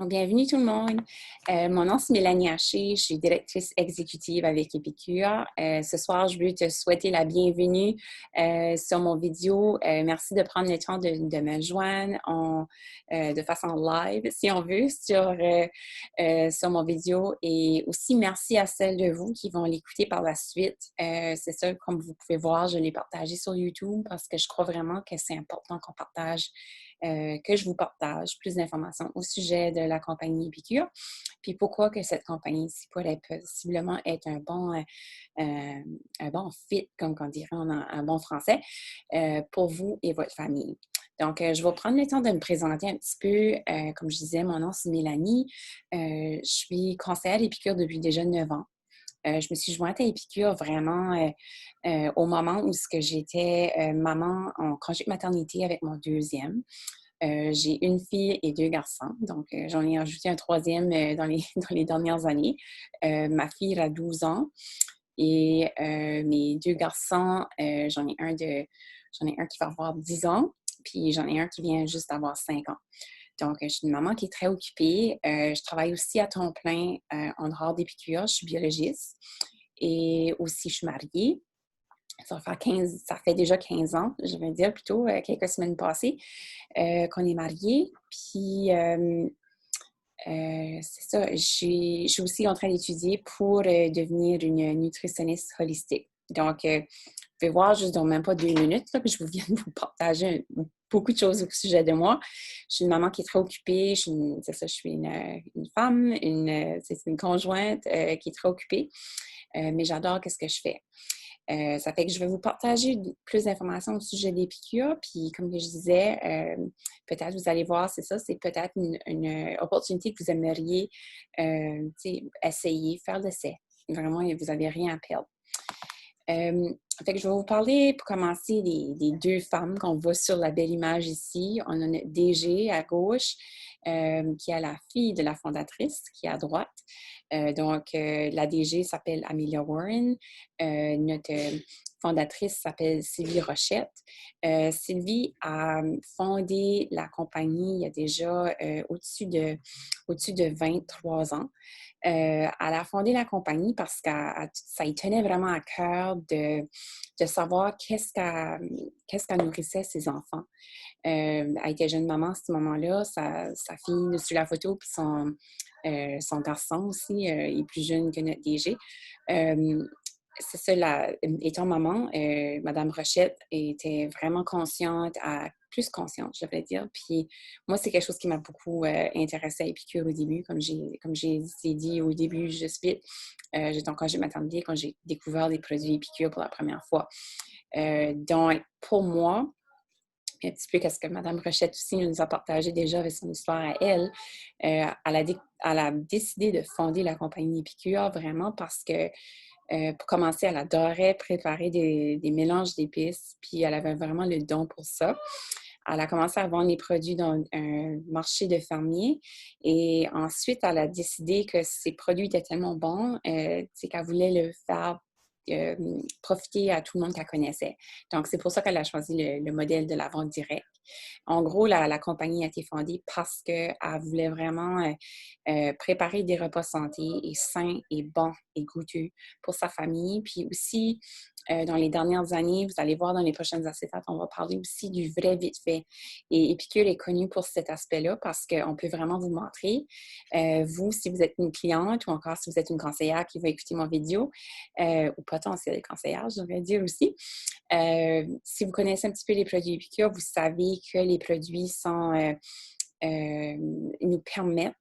Bienvenue tout le monde. Mon nom c'est Mélanie Haché, je suis directrice exécutive avec Epicure. Ce soir, je veux te souhaiter la bienvenue sur mon vidéo. Merci de prendre le temps de me joindre de façon live, si on veut, sur mon vidéo. Et aussi, merci à celles de vous qui vont l'écouter par la suite. C'est ça, comme vous pouvez voir, je l'ai partagé sur YouTube parce que je crois vraiment que c'est important qu'on partage que je vous partage plus d'informations au sujet de la compagnie Epicure, puis pourquoi que cette compagnie-ci pourrait possiblement être un bon fit, comme on dirait en bon français, pour vous et votre famille. Donc, je vais prendre le temps de me présenter un petit peu. Comme je disais, mon nom, c'est Mélanie. Je suis conseillère Epicure depuis déjà 9 ans. Je me suis jointe à Epicure vraiment au moment où j'étais maman en congé de maternité avec mon deuxième. J'ai une fille et 2 garçons, donc j'en ai ajouté un troisième dans les dernières années. Ma fille a 12 ans et mes 2 garçons, j'en ai un qui va avoir 10 ans, puis j'en ai un qui vient juste d'avoir 5 ans. Donc, je suis une maman qui est très occupée. Je travaille aussi à temps plein en dehors d'Épicure. Je suis biologiste et aussi je suis mariée. Ça fait déjà 15 ans, je vais dire plutôt, quelques semaines passées, qu'on est mariés. Puis, c'est ça, je suis aussi en train d'étudier pour devenir une nutritionniste holistique. Donc, vous pouvez voir juste dans même pas 2 minutes, là, que je viens de vous partager beaucoup de choses au sujet de moi. Je suis une maman qui est très occupée. Je suis une femme, c'est une conjointe qui est très occupée. Mais j'adore ce que je fais. Ça fait que je vais vous partager plus d'informations au sujet d'Épicure. Puis, comme je disais, peut-être vous allez voir, c'est ça, c'est peut-être une opportunité que vous aimeriez essayer, faire l'essai. Vraiment, vous n'avez rien à perdre. Fait que je vais vous parler, pour commencer, des 2 femmes qu'on voit sur la belle image ici. On a notre DG à gauche, qui est la fille de la fondatrice, qui est à droite. La DG s'appelle Amelia Warren. Notre fondatrice s'appelle Sylvie Rochette. Sylvie a fondé la compagnie il y a déjà au-dessus de 23 ans. Elle a fondé la compagnie parce que ça lui tenait vraiment à cœur de savoir qu'est-ce qu'elle nourrissait ses enfants. Elle était jeune maman à ce moment-là. Sa fille sur la photo, puis son garçon aussi est plus jeune que notre DG. C'est ça, étant maman, Madame Rochette était vraiment plus consciente, je devrais dire. Puis moi, c'est quelque chose qui m'a beaucoup intéressée à Épicure au début. Comme j'ai dit au début, juste vite, j'étais en congé maternité quand j'ai découvert les produits Épicure pour la première fois. Donc, pour moi, un petit peu qu'est-ce que Mme Rochette aussi nous a partagé déjà avec son histoire à elle. Elle a décidé de fonder la compagnie Épicure vraiment parce que, pour commencer, elle adorait préparer des mélanges d'épices, puis elle avait vraiment le don pour ça. Elle a commencé à vendre les produits dans un marché de fermiers et ensuite, elle a décidé que ses produits étaient tellement bons qu'elle voulait le faire euh, profiter à tout le monde qu'elle connaissait. Donc, c'est pour ça qu'elle a choisi le modèle de la vente directe. En gros, la compagnie a été fondée parce qu'elle voulait vraiment préparer des repas santé et sains et bons et goûteux pour sa famille. Puis aussi, dans les dernières années, vous allez voir dans les prochaines acétates, on va parler aussi du vrai vite fait. Et Épicure est connu pour cet aspect-là parce qu'on peut vraiment vous montrer, vous, si vous êtes une cliente ou encore si vous êtes une conseillère qui va écouter mon vidéo, ou potentielle conseillère, je devrais dire aussi. Si vous connaissez un petit peu les produits Epicure, vous savez que les produits nous permettent,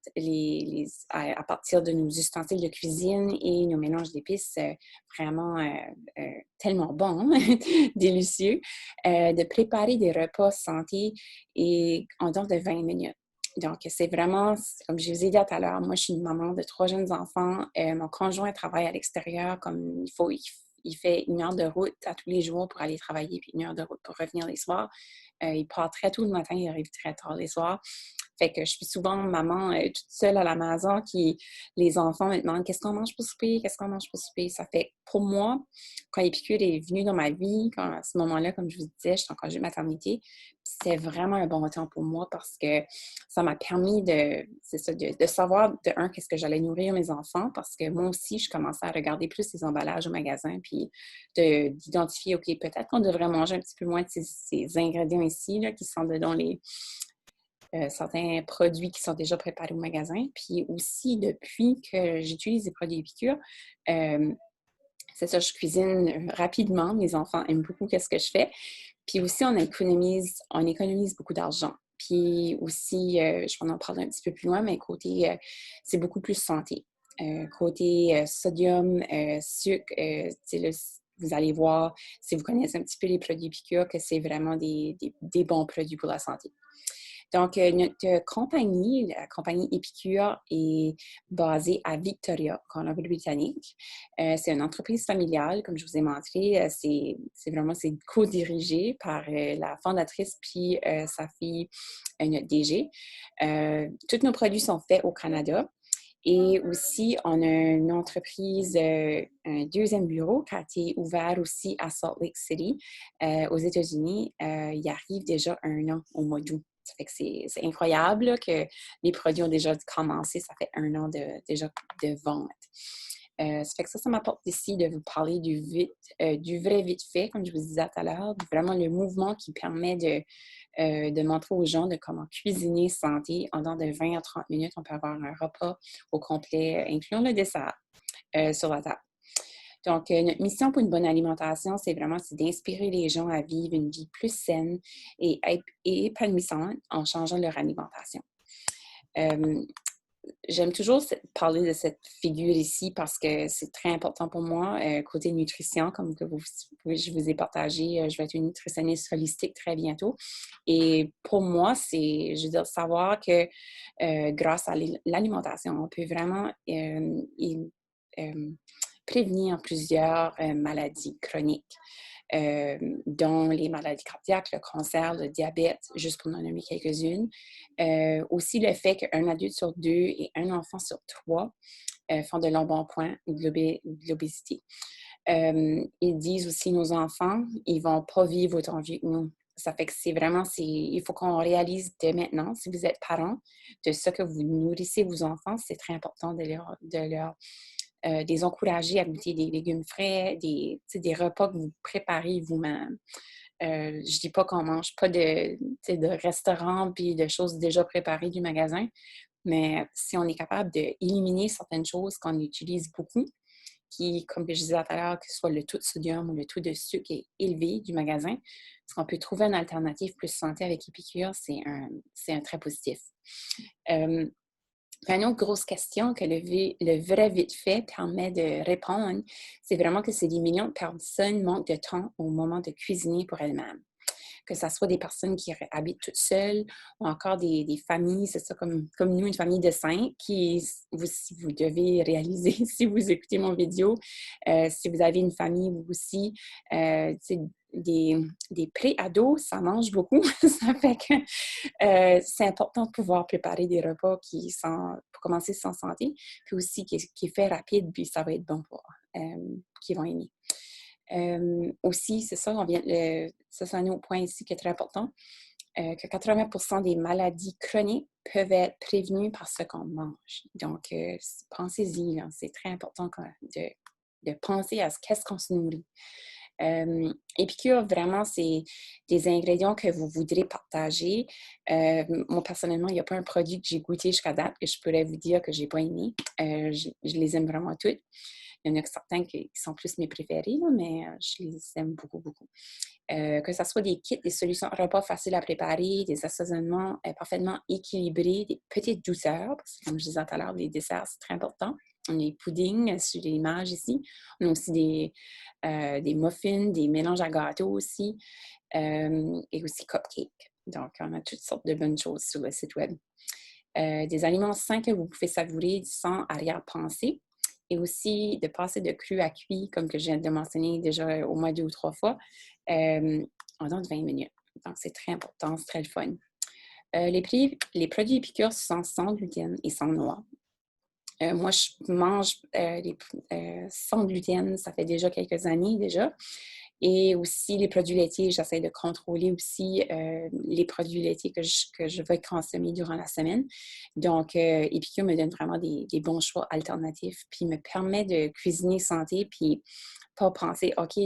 à partir de nos ustensiles de cuisine et nos mélanges d'épices vraiment tellement bons, délicieux, de préparer des repas santé et en dehors de 20 minutes. Donc, c'est vraiment, comme je vous ai dit tout à l'heure, moi, je suis une maman de 3 jeunes enfants. Mon conjoint travaille à l'extérieur comme il fait 1 heure de route à tous les jours pour aller travailler, puis 1 heure de route pour revenir les soirs. Il part très tôt le matin, il arrive très tard les soirs. Fait que je suis souvent maman toute seule à la maison les enfants me demandent qu'est-ce qu'on mange pour souper, qu'est-ce qu'on mange pour souper. Ça fait, pour moi, quand Épicure est venu dans ma vie, à ce moment-là, comme je vous disais, j'étais en congé de maternité, c'était vraiment un bon temps pour moi parce que ça m'a permis de savoir, de un, qu'est-ce que j'allais nourrir mes enfants parce que moi aussi, je commençais à regarder plus les emballages au magasin puis d'identifier, OK, peut-être qu'on devrait manger un petit peu moins de ces ingrédients ici là, qui sont dans certains produits qui sont déjà préparés au magasin. Puis aussi, depuis que j'utilise les produits Épicure, c'est ça, je cuisine rapidement. Mes enfants aiment beaucoup ce que je fais. Puis aussi, on économise beaucoup d'argent. Puis aussi, je vais en parler un petit peu plus loin, mais côté, c'est beaucoup plus santé. Côté sodium, sucre, là, vous allez voir, si vous connaissez un petit peu les produits Épicure, que c'est vraiment des bons produits pour la santé. Donc, notre compagnie, la compagnie Épicure, est basée à Victoria, en Colombie-Britannique. C'est une entreprise familiale, comme je vous ai montré. C'est co-dirigé par la fondatrice puis sa fille, notre DG. Tous nos produits sont faits au Canada. Et aussi, on a une entreprise, un deuxième bureau qui a été ouvert aussi à Salt Lake City, aux États-Unis. Il arrive déjà 1 an au mois d'août. Ça fait que c'est incroyable là, que les produits ont déjà commencé. Ça fait 1 an déjà de vente. Ça fait que ça m'apporte ici de vous parler du vrai vite fait, comme je vous disais tout à l'heure, vraiment le mouvement qui permet de montrer aux gens de comment cuisiner santé. En dans de 20 à 30 minutes, on peut avoir un repas au complet, incluant le dessert, sur la table. Donc, notre mission pour une bonne alimentation, c'est d'inspirer les gens à vivre une vie plus saine et épanouissante en changeant leur alimentation. J'aime toujours parler de cette figure ici parce que c'est très important pour moi, côté nutrition, comme que je vous ai partagé. Je vais être une nutritionniste holistique très bientôt. Et pour moi, je veux dire, savoir que grâce à l'alimentation, on peut vraiment prévenir plusieurs maladies chroniques, dont les maladies cardiaques, le cancer, le diabète, juste pour en nommer quelques-unes. Aussi, le fait qu'un adulte sur 2 et un enfant sur 3 font de l'embonpoint ou de l'obésité. Ils disent aussi, nos enfants, ils ne vont pas vivre autant vieux que nous. Ça fait que il faut qu'on réalise dès maintenant, si vous êtes parent, de ce que vous nourrissez vos enfants, c'est très important de les encourager à goûter des légumes frais, des repas que vous préparez vous-même. Je ne dis pas qu'on ne mange pas de restaurants puis de choses déjà préparées du magasin, mais si on est capable d'éliminer certaines choses qu'on utilise beaucoup, qui, comme je disais tout à l'heure, que ce soit le taux de sodium ou le taux de sucre est élevé du magasin, parce qu'on peut trouver une alternative plus santé avec Épicure, c'est un très positif. Une autre grosse question que le vrai vite fait permet de répondre, c'est vraiment que c'est des millions de personnes manquent de temps au moment de cuisiner pour elles-mêmes. Que ce soit des personnes qui habitent toutes seules ou encore des familles, c'est ça, comme nous, une famille de 5, vous devez réaliser si vous écoutez mon vidéo, si vous avez une famille vous aussi, des pré-ados, ça mange beaucoup. Ça fait que c'est important de pouvoir préparer des repas pour commencer sans santé, puis aussi qui est fait rapide, puis ça va être bon pour qui vont aimer. Aussi, c'est ça, ça c'est un autre point ici qui est très important, que 80% des maladies chroniques peuvent être prévenues par ce qu'on mange. Donc, pensez-y, là, c'est très important de penser à qu'est-ce qu'on se nourrit. Épicure, vraiment, c'est des ingrédients que vous voudrez partager. Moi, personnellement, il n'y a pas un produit que j'ai goûté jusqu'à date que je pourrais vous dire que je n'ai pas aimé. Je les aime vraiment toutes. Il y en a certains qui sont plus mes préférés, là, mais je les aime beaucoup, beaucoup. Que ce soit des kits, des solutions repas faciles à préparer, des assaisonnements parfaitement équilibrés, des petites douceurs, parce que comme je disais tout à l'heure, les desserts, c'est très important. On a des puddings sur l'image ici. On a aussi des muffins, des mélanges à gâteaux aussi, et aussi cupcakes. Donc, on a toutes sortes de bonnes choses sur le site web. Des aliments sains que vous pouvez savourer sans arrière-pensée. Et aussi de passer de cru à cuit, comme que je viens de mentionner déjà au moins 2 ou 3 fois, en dans de 20 minutes. Donc, c'est très important, c'est très le fun. Les produits épicures sont sans gluten et sans noix. Moi, je mange sans gluten, ça fait déjà quelques années déjà. Et aussi, les produits laitiers, j'essaie de contrôler aussi les produits laitiers que je vais consommer durant la semaine. Donc, Épicure me donne vraiment des bons choix alternatifs, puis me permet de cuisiner santé, puis pas penser, OK,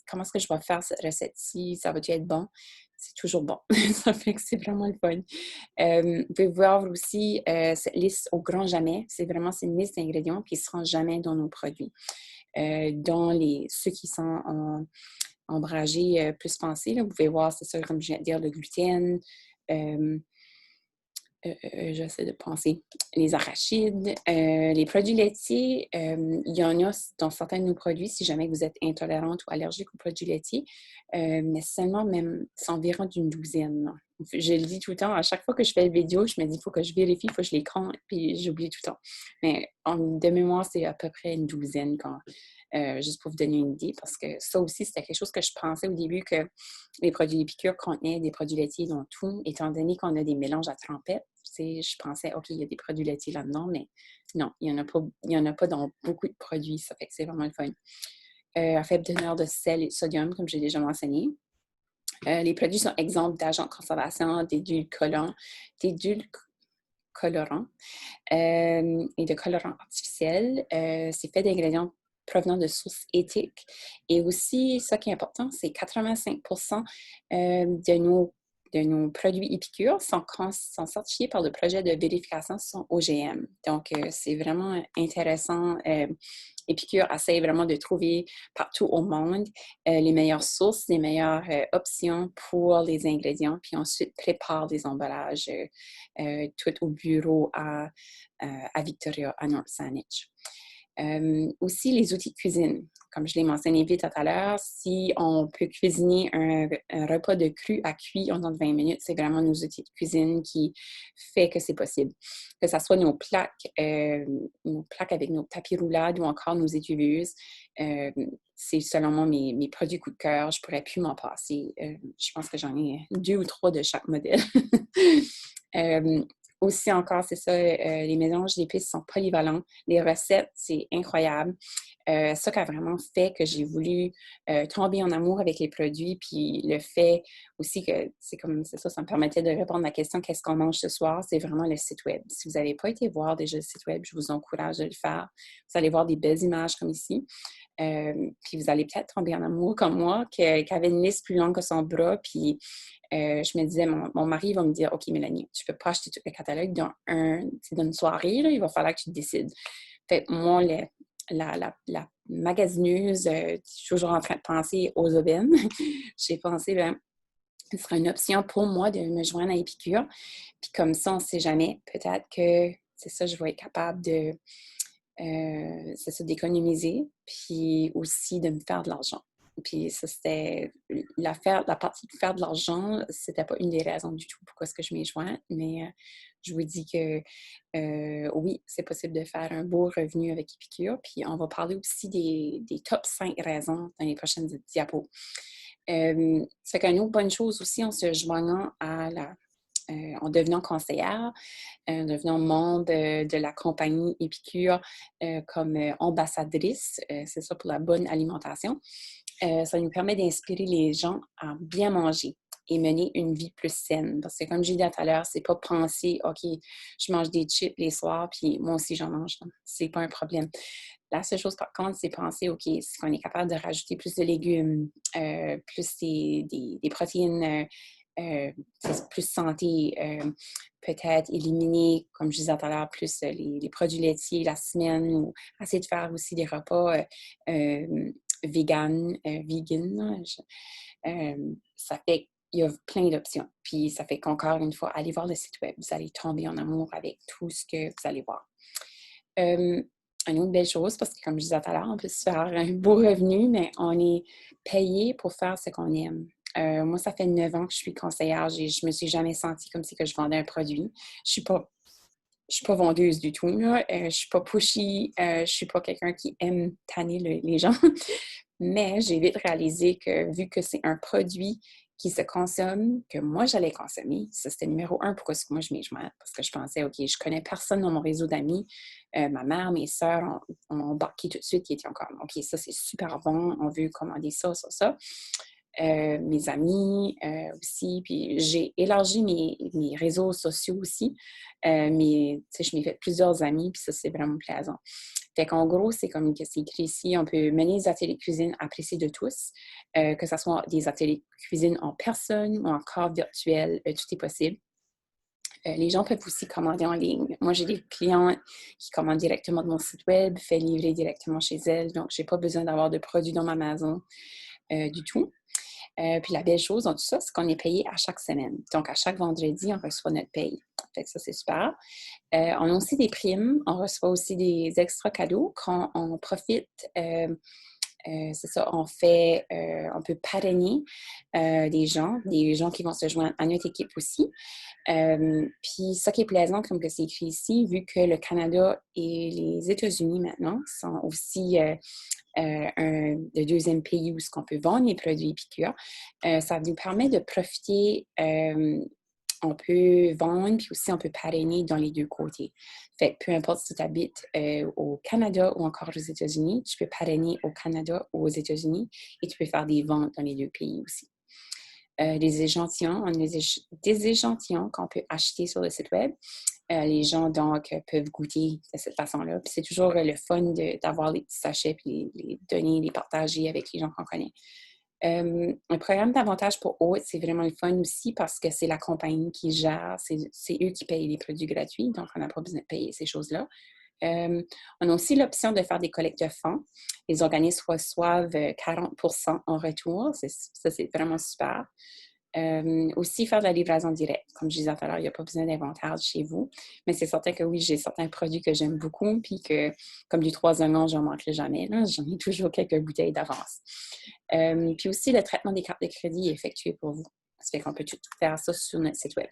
comment est-ce que je vais faire cette recette-ci? Ça va-tu être bon? C'est toujours bon. Ça fait que c'est vraiment le fun. Vous pouvez voir aussi cette liste au grand jamais. C'est une liste d'ingrédients qui ne seront jamais dans nos produits. Dans ceux qui sont ombragés plus foncés, là, vous pouvez voir, c'est ça, comme je viens de dire, le gluten. J'essaie de penser. Les arachides, les produits laitiers, il y en a dans certains de nos produits si jamais vous êtes intolérante ou allergique aux produits laitiers, mais seulement même, c'est environ d'une douzaine. Là. Je le dis tout le temps, à chaque fois que je fais une vidéo, je me dis, il faut que je vérifie, il faut que je les compte, puis j'oublie tout le temps. Mais de mémoire, c'est à peu près une douzaine juste pour vous donner une idée, parce que ça aussi, c'était quelque chose que je pensais au début que les produits épicures contenaient des produits laitiers dans tout, étant donné qu'on a des mélanges à trempette. Je pensais, OK, il y a des produits laitiers là-dedans, mais non, il n'y en a pas dans beaucoup de produits. Ça fait que c'est vraiment le fun. À faible teneur de sel et de sodium, comme j'ai déjà mentionné. Les produits sont exempts d'agents de conservation, d'édulcorants et de colorants artificiels. C'est fait d'ingrédients provenant de sources éthiques. Et aussi, ce qui est important, c'est 85% de nos produits Épicure sont certifiés par le projet de vérification sont OGM. Donc, c'est vraiment intéressant. Épicure essaie vraiment de trouver partout au monde les meilleures sources, les meilleures options pour les ingrédients, puis ensuite prépare des emballages tout au bureau à Victoria, à North Saanich. Aussi, les outils de cuisine. Comme je l'ai mentionné vite tout à l'heure, si on peut cuisiner un repas de cru à cuit en 20 minutes, c'est vraiment nos outils de cuisine qui fait que c'est possible. Que ce soit nos plaques avec nos tapis roulades ou encore nos étuveuses, c'est selon moi mes produits coup de cœur. Je ne pourrais plus m'en passer. Je pense que j'en ai 2 ou 3 de chaque modèle. Aussi encore, c'est ça, les mélanges d'épices sont polyvalents. Les recettes, c'est incroyable. Ça qui a vraiment fait que j'ai voulu tomber en amour avec les produits, puis le fait aussi que c'est ça me permettait de répondre à la question qu'est-ce qu'on mange ce soir, c'est vraiment le site web. Si vous n'avez pas été voir déjà le site web, je vous encourage de le faire. Vous allez voir des belles images comme ici. Puis vous allez peut-être tomber en amour comme moi, qui avait une liste plus longue que son bras, puis je me disais, mon mari va me dire, OK, Mélanie, tu ne peux pas acheter tout le catalogue dans une soirée, là, il va falloir que tu te décides. Fait que moi, la magasineuse, je suis toujours en train de penser aux aubaines. J'ai pensé, ce serait une option pour moi de me joindre à Épicure. Puis comme ça, on ne sait jamais. Peut-être que, c'est ça, je vais être capable d'économiser, puis aussi de me faire de l'argent. Puis ça, c'était la partie de faire de l'argent, c'était pas une des raisons du tout pourquoi est-ce que je m'y joins, mais je vous dis que oui, c'est possible de faire un beau revenu avec Épicure, puis on va parler aussi des top 5 raisons dans les prochaines diapos. Ça fait qu'une autre bonne chose aussi, en se joignant en devenant conseillère, en devenant membre de la compagnie Épicure comme ambassadrice, c'est ça pour la bonne alimentation. Ça nous permet d'inspirer les gens à bien manger et mener une vie plus saine. Parce que comme j'ai dit tout à l'heure, c'est pas penser, OK, je mange des chips les soirs, puis moi aussi j'en mange. C'est pas un problème. La seule chose, par contre, c'est penser, OK, si on est capable de rajouter plus de légumes, plus des protéines plus santé, peut-être éliminer, comme je disais tout à l'heure, plus les produits laitiers la semaine ou essayer de faire aussi des repas vegan. Ça fait qu'il y a plein d'options. Puis ça fait qu'encore une fois, allez voir le site web. Vous allez tomber en amour avec tout ce que vous allez voir. Une autre belle chose, parce que comme je disais tout à l'heure, on peut se faire un beau revenu, mais on est payé pour faire ce qu'on aime. Moi, ça fait 9 ans que je suis conseillère. Je ne me suis jamais sentie comme si que je vendais un produit. Je ne suis pas vendeuse du tout. Là. Je ne suis pas pushy. Je ne suis pas quelqu'un qui aime tanner les gens. Mais j'ai vite réalisé que vu que c'est un produit qui se consomment, que moi, j'allais consommer. Ça, c'était numéro un, pourquoi est-ce que moi, je m'y joins? Parce que je pensais, OK, je connais personne dans mon réseau d'amis. Ma mère, mes sœurs ont embarqué tout de suite, qui étaient encore, OK, ça, c'est super bon, on veut commander ça, ça, ça. Mes amis aussi, puis j'ai élargi mes réseaux sociaux aussi, mais je m'ai fait plusieurs amis, puis ça, c'est vraiment plaisant. Fait qu'en gros, c'est comme c'est écrit ici, on peut mener des ateliers de cuisine appréciés de tous, que ce soit des ateliers de cuisine en personne ou encore virtuel, tout est possible. Les gens peuvent aussi commander en ligne. Moi, j'ai des clients qui commandent directement de mon site web, fait livrer directement chez elles, donc je n'ai pas besoin d'avoir de produits dans ma maison du tout. Puis la belle chose dans tout ça, c'est qu'on est payé à chaque semaine. Donc, à chaque vendredi, on reçoit notre paye. Fait que ça, c'est super. On a aussi des primes. On reçoit aussi des extra cadeaux quand on profite. C'est ça, on peut parrainer des gens qui vont se joindre à notre équipe aussi. Puis ça qui est plaisant, comme que c'est écrit ici, vu que le Canada et les États-Unis maintenant sont aussi le deuxième pays où on peut vendre les produits Épicure, ça nous permet de profiter. On peut vendre, puis aussi on peut parrainer dans les deux côtés. Fait que peu importe si tu habites au Canada ou encore aux États-Unis, tu peux parrainer au Canada ou aux États-Unis et tu peux faire des ventes dans les deux pays aussi. Les échantillons, on a des échantillons qu'on peut acheter sur le site web. Les gens, donc, peuvent goûter de cette façon-là. Puis c'est toujours le fun d'avoir les petits sachets, puis les donner, les partager avec les gens qu'on connaît. Un programme d'avantage pour hôtes, c'est vraiment le fun aussi parce que c'est la compagnie qui gère, c'est eux qui payent les produits gratuits, donc on n'a pas besoin de payer ces choses-là. On a aussi l'option de faire des collectes de fonds. Les organismes reçoivent 40% en retour. Ça, c'est vraiment super. Aussi, faire de la livraison directe. Comme je disais tout à l'heure, il n'y a pas besoin d'inventaire chez vous. Mais c'est certain que oui, j'ai certains produits que j'aime beaucoup, puis que, comme du 3 an, j'en manquerai jamais. Là. J'en ai toujours quelques bouteilles d'avance. Puis aussi, le traitement des cartes de crédit est effectué pour vous. Ça fait qu'on peut tout faire ça sur notre site web.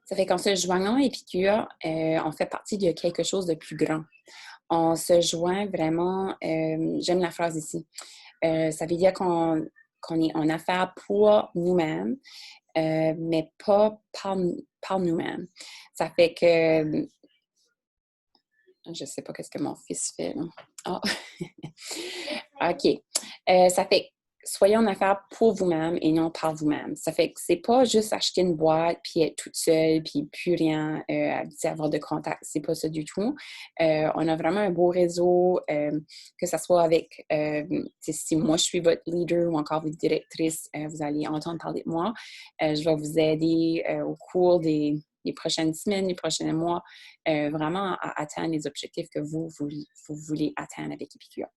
Ça fait qu'en se joignant à Épicure, on fait partie de quelque chose de plus grand. On se joint vraiment, j'aime la phrase ici, ça veut dire qu'on est en affaires pour nous-mêmes, mais pas par nous-mêmes. Ça fait que, je ne sais pas qu'est-ce que mon fils fait. Là. Oh. OK. Ça fait soyez en affaires pour vous-même et non par vous-même. Ça fait que c'est pas juste acheter une boîte puis être toute seule puis plus rien avoir de contact. C'est pas ça du tout. On a vraiment un beau réseau, que ce soit avec, si moi je suis votre leader ou encore votre directrice, vous allez entendre parler de moi. Je vais vous aider au cours des prochaines semaines, les prochains mois, vraiment à atteindre les objectifs que vous voulez atteindre avec Épicure.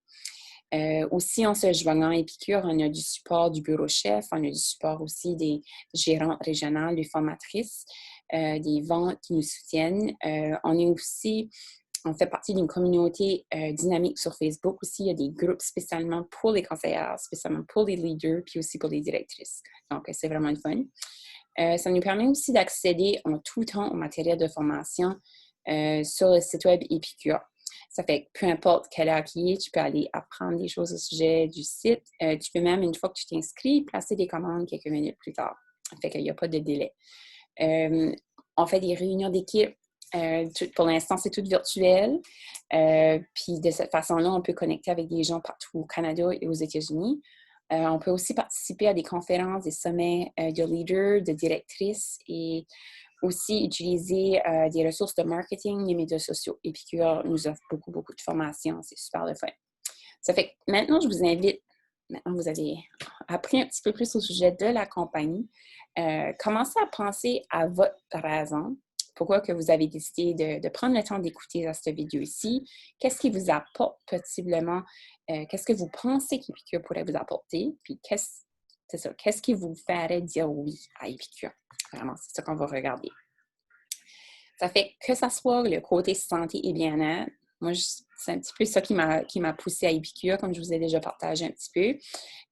Aussi, en se joignant à Épicure, on a du support du bureau chef, on a du support aussi des gérantes régionales, des formatrices, des ventes qui nous soutiennent. On fait partie d'une communauté dynamique sur Facebook aussi. Il y a des groupes spécialement pour les conseillères, spécialement pour les leaders, puis aussi pour les directrices. Donc, c'est vraiment le fun. Ça nous permet aussi d'accéder en tout temps au matériel de formation sur le site web Épicure. Ça fait que peu importe quelle heure qui est, tu peux aller apprendre des choses au sujet du site. Tu peux même, une fois que tu t'inscris, placer des commandes quelques minutes plus tard. Ça fait qu'il n'y a pas de délai. On fait des réunions d'équipe. Pour l'instant, c'est tout virtuel. Puis de cette façon-là, on peut connecter avec des gens partout au Canada et aux États-Unis. On peut aussi participer à des conférences, des sommets de leaders, de directrices et aussi utiliser des ressources de marketing, les médias sociaux. Épicure nous offre beaucoup, beaucoup de formations. C'est super le fun. Ça fait que maintenant, je vous invite, maintenant vous avez appris un petit peu plus au sujet de la compagnie, commencez à penser à votre raison. Pourquoi que vous avez décidé de prendre le temps d'écouter cette vidéo ici? Qu'est-ce qui vous apporte possiblement? Qu'est-ce que vous pensez qu'Épicure pourrait vous apporter? Puis qu'est-ce qui vous ferait dire oui à Épicure? Vraiment, c'est ça qu'on va regarder. Ça fait que ça soit le côté santé et bien-être. Moi, c'est un petit peu ça qui m'a poussée à Épicure, comme je vous ai déjà partagé un petit peu.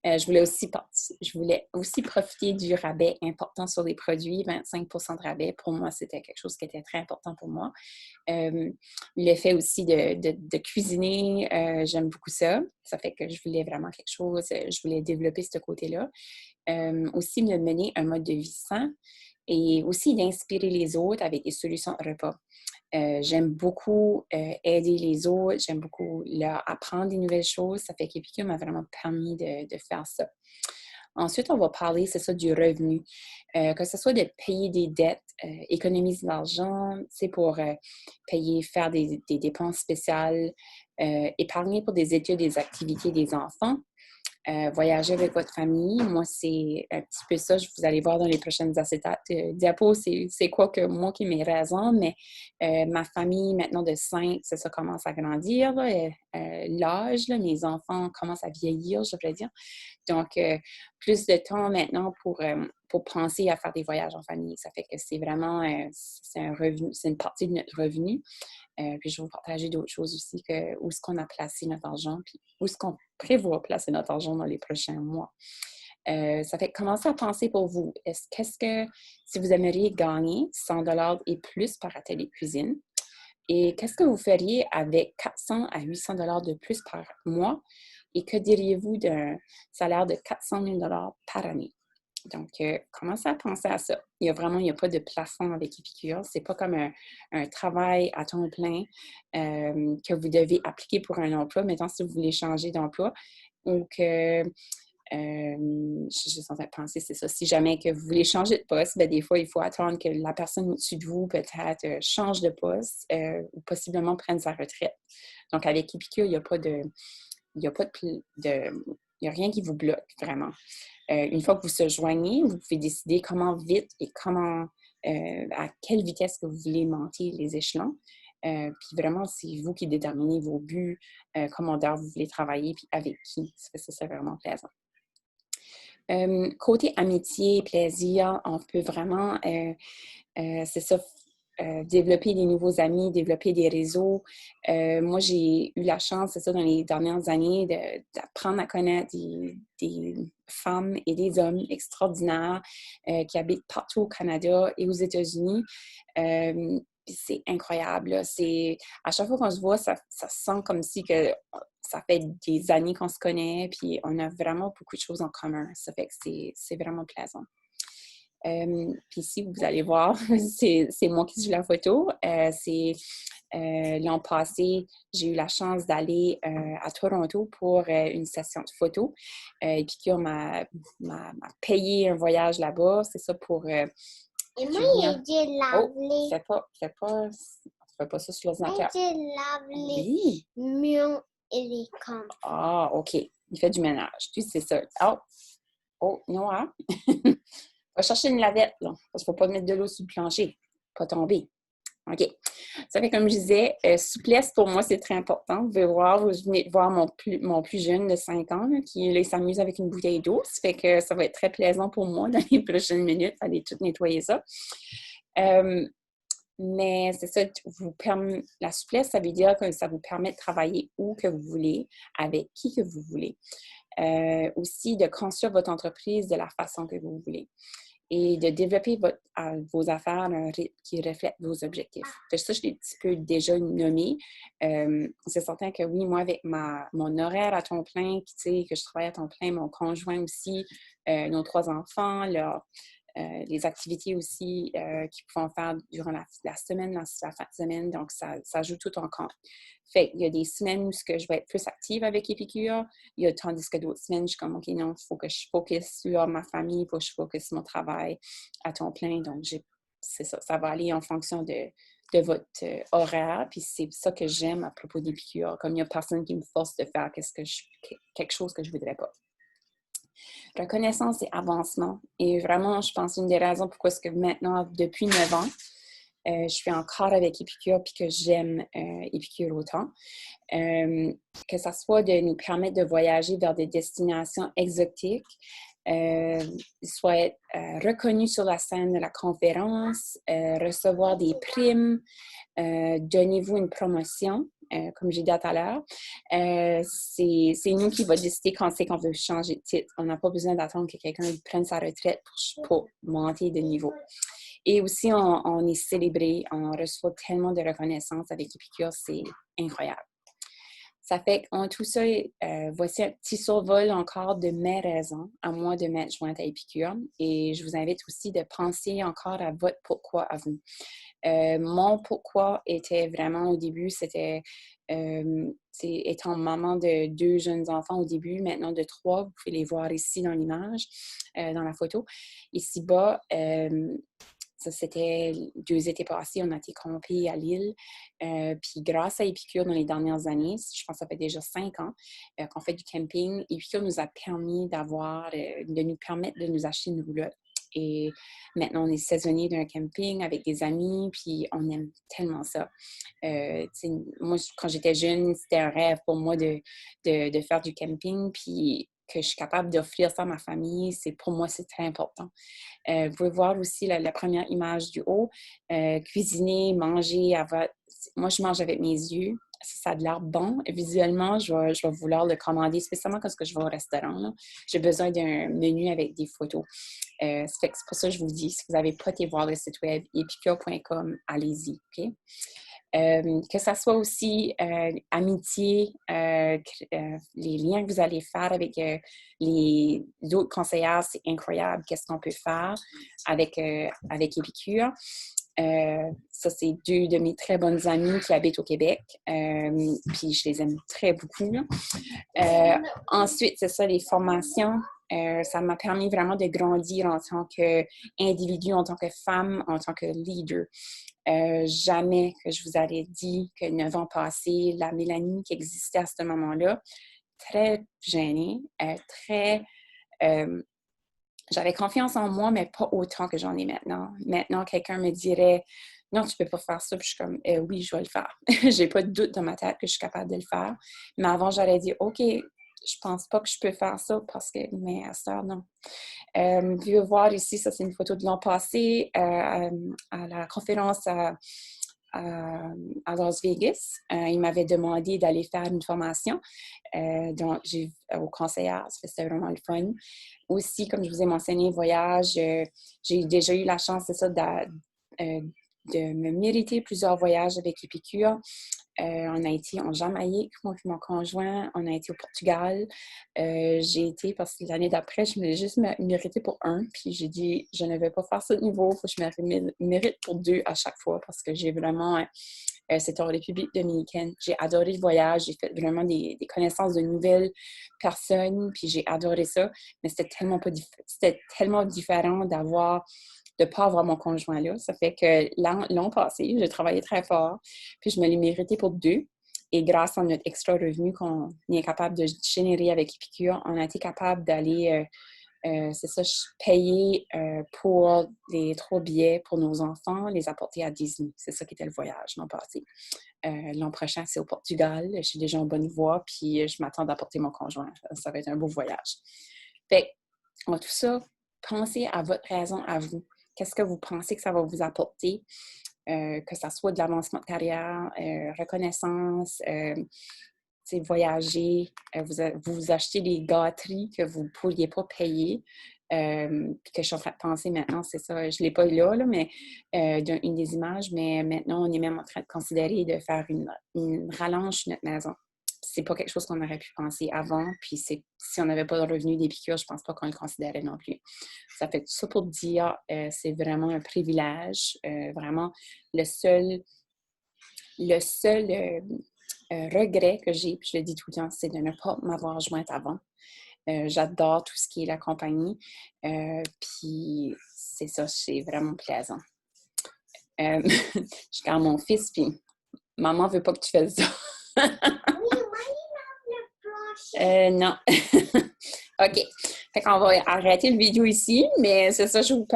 Je voulais aussi profiter du rabais important sur les produits, 25% de rabais. Pour moi, c'était quelque chose qui était très important pour moi. Le fait aussi de cuisiner, j'aime beaucoup ça. Ça fait que je voulais vraiment quelque chose, je voulais développer ce côté-là. Aussi de mener un mode de vie sain et aussi d'inspirer les autres avec des solutions repas. J'aime beaucoup aider les autres, j'aime beaucoup leur apprendre des nouvelles choses. Ça fait qu'Épicure m'a vraiment permis de faire ça. Ensuite, on va parler, c'est ça, du revenu. Que ce soit de payer des dettes, économiser de l'argent, c'est pour payer, faire des dépenses spéciales, épargner pour des études, des activités des enfants. Voyager avec votre famille. Moi, c'est un petit peu ça. Vous allez voir dans les prochaines diapos, c'est quoi que moi qui mes raisons, mais ma famille, maintenant de 5, ça commence à grandir. L'âge, mes enfants commencent à vieillir, je devrais dire. Donc, plus de temps maintenant pour penser à faire des voyages en famille. Ça fait que c'est vraiment c'est un revenu, c'est une partie de notre revenu. Puis je vais vous partager d'autres choses aussi, où est-ce qu'on a placé notre argent, puis où est-ce qu'on prévoit placer notre argent dans les prochains mois. Ça fait commencer à penser pour vous. Qu'est-ce que, si vous aimeriez gagner 100 et plus par atelier de cuisine, et qu'est-ce que vous feriez avec 400 à 800 de plus par mois? Et que diriez-vous d'un salaire de 400 000 par année? Donc, commencez à penser à ça. Il n'y a pas de plafond avec Épicure. Ce n'est pas comme un travail à temps plein que vous devez appliquer pour un emploi. Maintenant, si vous voulez changer d'emploi ou que, je suis en train de penser, c'est ça. Si jamais que vous voulez changer de poste, bien, des fois, il faut attendre que la personne au-dessus de vous peut-être change de poste ou possiblement prenne sa retraite. Donc, avec Épicure, il n'y a pas de... Il n'y a rien qui vous bloque, vraiment. Une fois que vous se joignez, vous pouvez décider comment vite et à quelle vitesse que vous voulez monter les échelons. Puis vraiment, c'est vous qui déterminez vos buts, combien d'heures vous voulez travailler, puis avec qui. Ça, c'est vraiment plaisant. Côté amitié, plaisir, on peut vraiment, c'est ça, développer des nouveaux amis, développer des réseaux. Moi, j'ai eu la chance, c'est ça, dans les dernières années, d'apprendre à connaître des femmes et des hommes extraordinaires qui habitent partout au Canada et aux États-Unis. C'est incroyable. Là. À chaque fois qu'on se voit, ça sent comme si que ça fait des années qu'on se connaît, puis on a vraiment beaucoup de choses en commun. Ça fait que c'est vraiment plaisant. Puis ici, vous allez voir, c'est moi qui suis la photo. L'an passé, j'ai eu la chance d'aller à Toronto pour une session de photo. Épicure m'a payé un voyage là-bas. C'est ça pour... Et moi, j'ai lavé. Oh, fais pas ça sur l'ordinateur. J'ai lavé Oui. mion et les camps. Ah, OK. Il fait du ménage. Tu sais ça. Oh, non, hein? Va chercher une lavette, là, parce qu'il ne faut pas mettre de l'eau sur le plancher, pas tomber. OK. Ça fait comme je disais, souplesse, pour moi, c'est très important. Vous venez de voir mon plus jeune de 5 ans, là, qui là, s'amuse avec une bouteille d'eau. Ça fait que ça va être très plaisant pour moi dans les prochaines minutes, aller tout nettoyer ça. Mais c'est ça, la souplesse, ça veut dire que ça vous permet de travailler où que vous voulez, avec qui que vous voulez. Aussi, de construire votre entreprise de la façon que vous voulez et de développer vos affaires à un rythme qui reflète vos objectifs. Ça, je l'ai un petit peu déjà nommé. C'est certain que oui, moi, avec mon horaire à temps plein, que je travaille à temps plein, mon conjoint aussi, nos 3 enfants, les activités aussi qu'ils pourront faire durant la semaine, la fin de semaine. Donc, ça joue tout en compte. Fait il y a des semaines où je vais être plus active avec Épicure. Tandis que d'autres semaines, je suis comme, OK, non, il faut que je focus sur ma famille, il faut que je focus sur mon travail à temps plein. Donc, c'est ça. Ça va aller en fonction de votre horaire. Puis c'est ça que j'aime à propos d'Épicure. Comme il n'y a personne qui me force de faire quelque chose que je ne voudrais pas. Reconnaissance et avancement. Et vraiment, je pense une des raisons pourquoi est-ce que maintenant, depuis 9 ans, je suis encore avec Épicure puis que j'aime Épicure autant. Que ça soit de nous permettre de voyager vers des destinations exotiques, soit être reconnu sur la scène de la conférence, recevoir des primes, donnez-vous une promotion. Comme j'ai dit tout à l'heure, c'est nous qui va décider quand c'est qu'on veut changer de titre. On n'a pas besoin d'attendre que quelqu'un prenne sa retraite pour monter de niveau. Et aussi, on est célébré, on reçoit tellement de reconnaissance avec Épicure, c'est incroyable. Ça fait qu'en tout ça, voici un petit survol encore de mes raisons à moi de m'être jointe à Épicure. Et je vous invite aussi de penser encore à votre pourquoi à vous. Mon pourquoi était vraiment au début, c'était étant maman de 2 jeunes enfants au début, maintenant de 3, vous pouvez les voir ici dans l'image, dans la photo. Ici-bas, ça, c'était 2 étés passés, on a été campés à Lille. Puis grâce à Épicure dans les dernières années, je pense que ça fait déjà 5 ans qu'on fait du camping, Épicure nous a permis de nous permettre de nous acheter une roulotte. Et maintenant, on est saisonnier d'un camping avec des amis, puis on aime tellement ça. Moi, quand j'étais jeune, c'était un rêve pour moi de faire du camping, puis que je suis capable d'offrir ça à ma famille, pour moi, c'est très important. Vous pouvez voir aussi la première image du haut. Cuisiner, manger. Moi, je mange avec mes yeux. Ça a de l'air bon. Visuellement, je vais vouloir le commander, spécialement quand je vais au restaurant. J'ai besoin d'un menu avec des photos. C'est pour ça que je vous dis, si vous n'avez pas été voir le site web epicure.com, allez-y. OK? Que ça soit aussi amitié, les liens que vous allez faire avec les autres conseillères, c'est incroyable qu'est-ce qu'on peut faire avec Épicure. Ça, c'est 2 de mes très bonnes amies qui habitent au Québec, puis je les aime très beaucoup. Ensuite, c'est ça, les formations. Ça m'a permis vraiment de grandir en tant qu'individu, en tant que femme, en tant que leader. Jamais que je vous aurais dit que 9 ans passés, la Mélanie qui existait à ce moment-là, très gênée, j'avais confiance en moi, mais pas autant que j'en ai maintenant. Maintenant, quelqu'un me dirait « Non, tu peux pas faire ça. » Puis je suis comme « Oui, je vais le faire. » J'ai pas de doute dans ma tête que je suis capable de le faire. Mais avant, j'aurais dit « OK, je pense pas que je peux faire ça parce que… » Mais à cette heure, non. Vous pouvez voir ici, ça c'est une photo de l'an passé à la conférence à Las Vegas. Il m'avait demandé d'aller faire une formation au conseillère. C'était vraiment le fun. Aussi, comme je vous ai mentionné, voyage, j'ai déjà eu la chance, c'est ça, de me mériter plusieurs voyages avec Épicure. On a été en Jamaïque, moi et mon conjoint. On a été au Portugal. J'ai été, parce que l'année d'après, je me l'ai juste mérité pour 1. Puis j'ai dit, je ne vais pas faire ça de niveau. Il faut que je me mérite pour 2 à chaque fois parce que j'ai vraiment… c'était en République dominicaine. J'ai adoré le voyage. J'ai fait vraiment des connaissances de nouvelles personnes. Puis j'ai adoré ça. Mais c'était tellement différent de ne pas avoir mon conjoint là. Ça fait que l'an passé, j'ai travaillé très fort, puis je me l'ai mérité pour 2. Et grâce à notre extra revenu qu'on est capable de générer avec Épicure, on a été capable d'aller, payer pour les 3 billets pour nos enfants, les apporter à Disney. C'est ça qui était le voyage l'an passé. L'an prochain, c'est au Portugal. Je suis déjà en bonne voie, puis je m'attends d'apporter mon conjoint. Ça va être un beau voyage. Fait en tout ça, pensez à votre raison à vous. Qu'est-ce que vous pensez que ça va vous apporter? Que ça soit de l'avancement de carrière, reconnaissance, voyager, vous achetez des gâteries que vous ne pourriez pas payer. Puis que je suis en train de penser maintenant, c'est ça, je ne l'ai pas là, mais une des images, mais maintenant, on est même en train de considérer de faire une rallonge sur notre maison. C'est pas quelque chose qu'on aurait pu penser avant, puis si on n'avait pas de revenu d'Épicure, je pense pas qu'on le considérait non plus. Ça fait tout ça pour dire, c'est vraiment un privilège, vraiment le seul regret que j'ai, puis je le dis tout le temps, c'est de ne pas m'avoir jointe avant. J'adore tout ce qui est la compagnie, puis c'est ça, c'est vraiment plaisant. Je garde mon fils, puis maman veut pas que tu fasses ça. Non. OK. Fait qu'on va arrêter le vidéo ici, mais c'est ça, je vous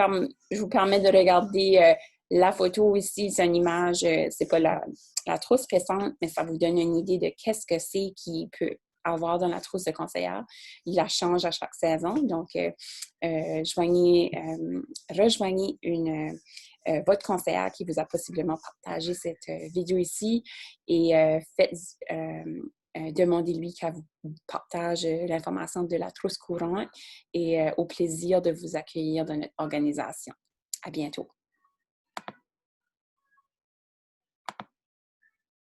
permets de regarder la photo ici. C'est une image, c'est pas la trousse récente, mais ça vous donne une idée de qu'est-ce que c'est qui peut avoir dans la trousse de conseillère. Il la change à chaque saison. Donc, rejoignez votre conseillère qui vous a possiblement partagé cette vidéo ici et demandez-lui qu'elle vous partage l'information de la trousse courante et au plaisir de vous accueillir dans notre organisation. À bientôt.